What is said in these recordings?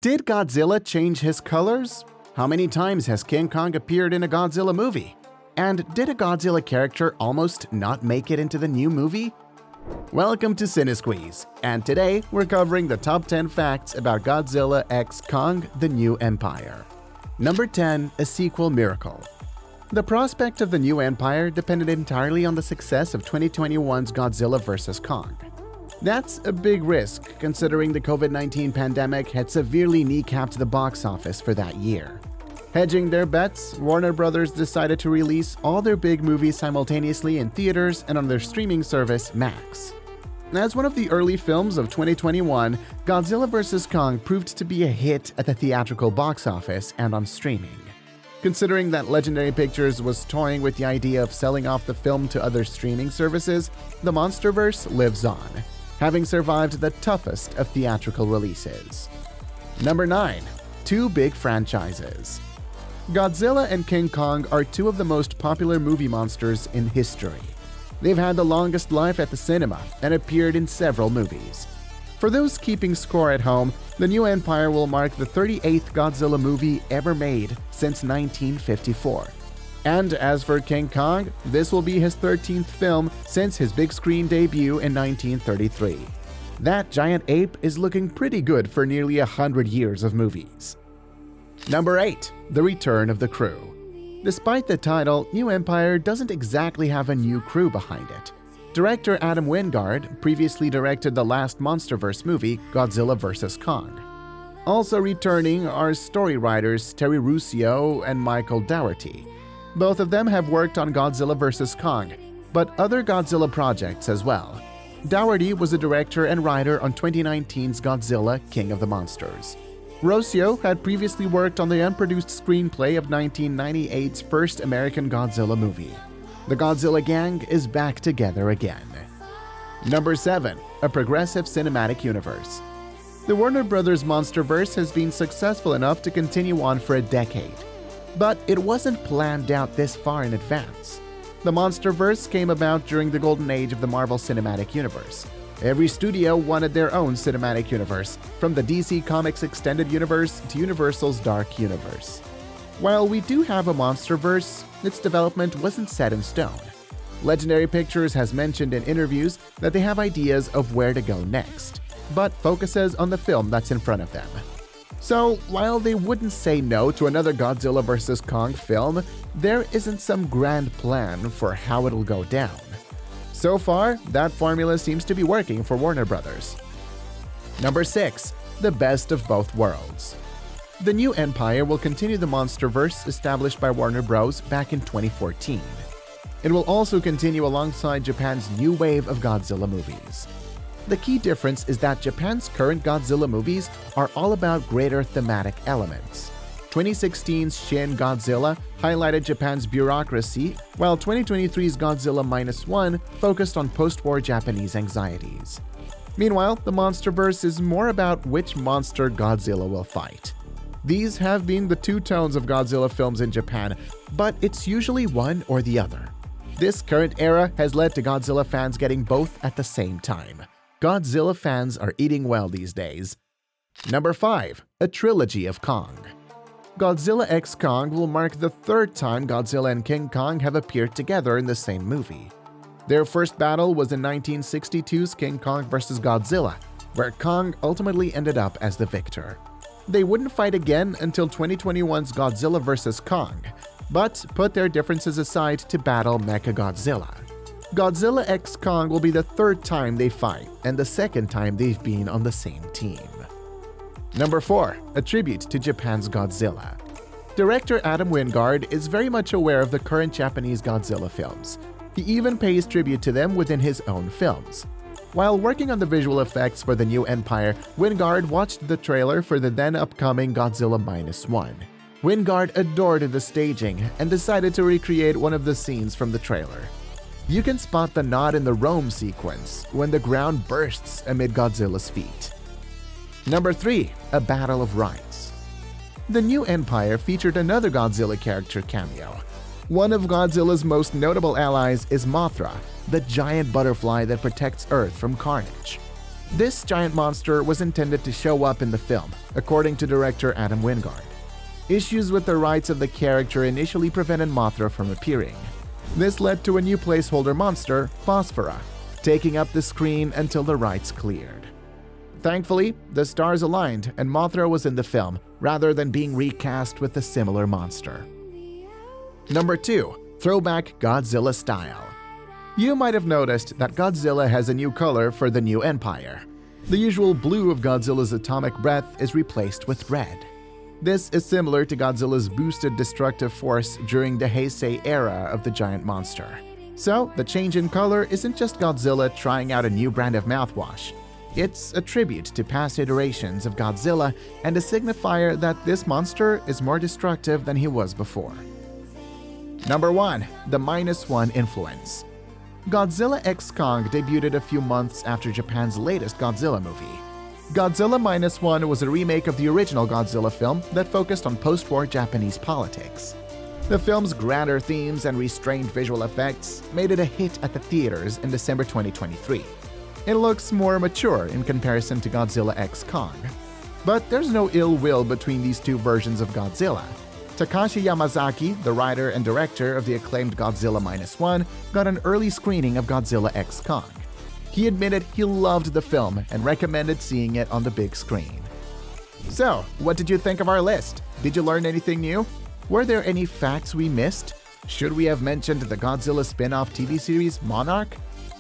Did Godzilla change his colors? How many times has King Kong appeared in a Godzilla movie? And did a Godzilla character almost not make it into the new movie? Welcome to CineSqueeze, and today we're covering the top 10 facts about Godzilla x Kong: The New Empire. Number 10. A sequel miracle. The prospect of the new empire depended entirely on the success of 2021's Godzilla vs. Kong. That's a big risk, considering the COVID-19 pandemic had severely kneecapped the box office for that year. Hedging their bets, Warner Bros. Decided to release all their big movies simultaneously in theaters and on their streaming service, Max. As one of the early films of 2021, Godzilla vs. Kong proved to be a hit at the theatrical box office and on streaming. Considering that Legendary Pictures was toying with the idea of selling off the film to other streaming services, the Monsterverse lives on, having survived the toughest of theatrical releases. Number 9. Two big franchises. Godzilla and King Kong are two of the most popular movie monsters in history. They've had the longest life at the cinema and appeared in several movies. For those keeping score at home, the new empire will mark the 38th Godzilla movie ever made since 1954. And as for King Kong, this will be his 13th film since his big screen debut in 1933. That giant ape is looking pretty good for nearly 100 years of movies. Number 8. The Return of the Crew. Despite the title, New Empire doesn't exactly have a new crew behind it. Director Adam Wingard previously directed the last Monsterverse movie, Godzilla vs. Kong. Also returning are story writers Terry Russo and Michael Dougherty. Both of them have worked on Godzilla vs. Kong, but other Godzilla projects as well. Dougherty was a director and writer on 2019's Godzilla: King of the Monsters. Russo had previously worked on the unproduced screenplay of 1998's first American Godzilla movie. The Godzilla gang is back together again. Number 7. A progressive cinematic universe. The Warner Bros. Monsterverse has been successful enough to continue on for a decade. But it wasn't planned out this far in advance. The Monsterverse came about during the golden age of the Marvel Cinematic Universe. Every studio wanted their own cinematic universe, from the DC Comics Extended Universe to Universal's Dark Universe. While we do have a Monsterverse, its development wasn't set in stone. Legendary Pictures has mentioned in interviews that they have ideas of where to go next, but focuses on the film that's in front of them. So, while they wouldn't say no to another Godzilla vs. Kong film, there isn't some grand plan for how it'll go down. So far, that formula seems to be working for Warner Bros. Number 6. The Best of Both Worlds. The new empire will continue the Monsterverse established by Warner Bros. Back in 2014. It will also continue alongside Japan's new wave of Godzilla movies. The key difference is that Japan's current Godzilla movies are all about greater thematic elements. 2016's Shin Godzilla highlighted Japan's bureaucracy, while 2023's Godzilla -1 focused on post-war Japanese anxieties. Meanwhile, the Monsterverse is more about which monster Godzilla will fight. These have been the two tones of Godzilla films in Japan, but it's usually one or the other. This current era has led to Godzilla fans getting both at the same time. Godzilla fans are eating well these days. Number 5. A Trilogy of Kong. Godzilla x Kong will mark the third time Godzilla and King Kong have appeared together in the same movie. Their first battle was in 1962's King Kong vs. Godzilla, where Kong ultimately ended up as the victor. They wouldn't fight again until 2021's Godzilla vs. Kong, but put their differences aside to battle Mechagodzilla. Godzilla x Kong will be the third time they fight and the second time they've been on the same team. Number 4. A tribute to Japan's Godzilla. Director Adam Wingard is very much aware of the current Japanese Godzilla films. He even pays tribute to them within his own films. While working on the visual effects for the new empire, Wingard watched the trailer for the then-upcoming Godzilla -1. Wingard adored the staging and decided to recreate one of the scenes from the trailer. You can spot the nod in the Rome sequence when the ground bursts amid Godzilla's feet. Number 3. A Battle of Rights. The new empire featured another Godzilla character cameo. One of Godzilla's most notable allies is Mothra, the giant butterfly that protects Earth from carnage. This giant monster was intended to show up in the film, according to director Adam Wingard. Issues with the rights of the character initially prevented Mothra from appearing. This led to a new placeholder monster, Phosphora, taking up the screen until the rights cleared. Thankfully, the stars aligned and Mothra was in the film, rather than being recast with a similar monster. Number 2. Throwback Godzilla style. You might have noticed that Godzilla has a new color for the new Empire. The usual blue of Godzilla's atomic breath is replaced with red. This is similar to Godzilla's boosted destructive force during the Heisei era of the giant monster. So, the change in color isn't just Godzilla trying out a new brand of mouthwash. It's a tribute to past iterations of Godzilla and a signifier that this monster is more destructive than he was before. Number 1. The -1 influence. Godzilla x Kong debuted a few months after Japan's latest Godzilla movie. Godzilla -1 was a remake of the original Godzilla film that focused on post-war Japanese politics. The film's grander themes and restrained visual effects made it a hit at the theaters in December 2023. It looks more mature in comparison to Godzilla x Kong. But there's no ill will between these two versions of Godzilla. Takashi Yamazaki, the writer and director of the acclaimed Godzilla -1, got an early screening of Godzilla x Kong. He admitted he loved the film and recommended seeing it on the big screen. So, what did you think of our list? Did you learn anything new? Were there any facts we missed? Should we have mentioned the Godzilla spin-off TV series Monarch?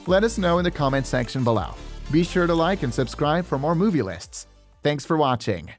Let us know in the comment section below. Be sure to like and subscribe for more movie lists. Thanks for watching.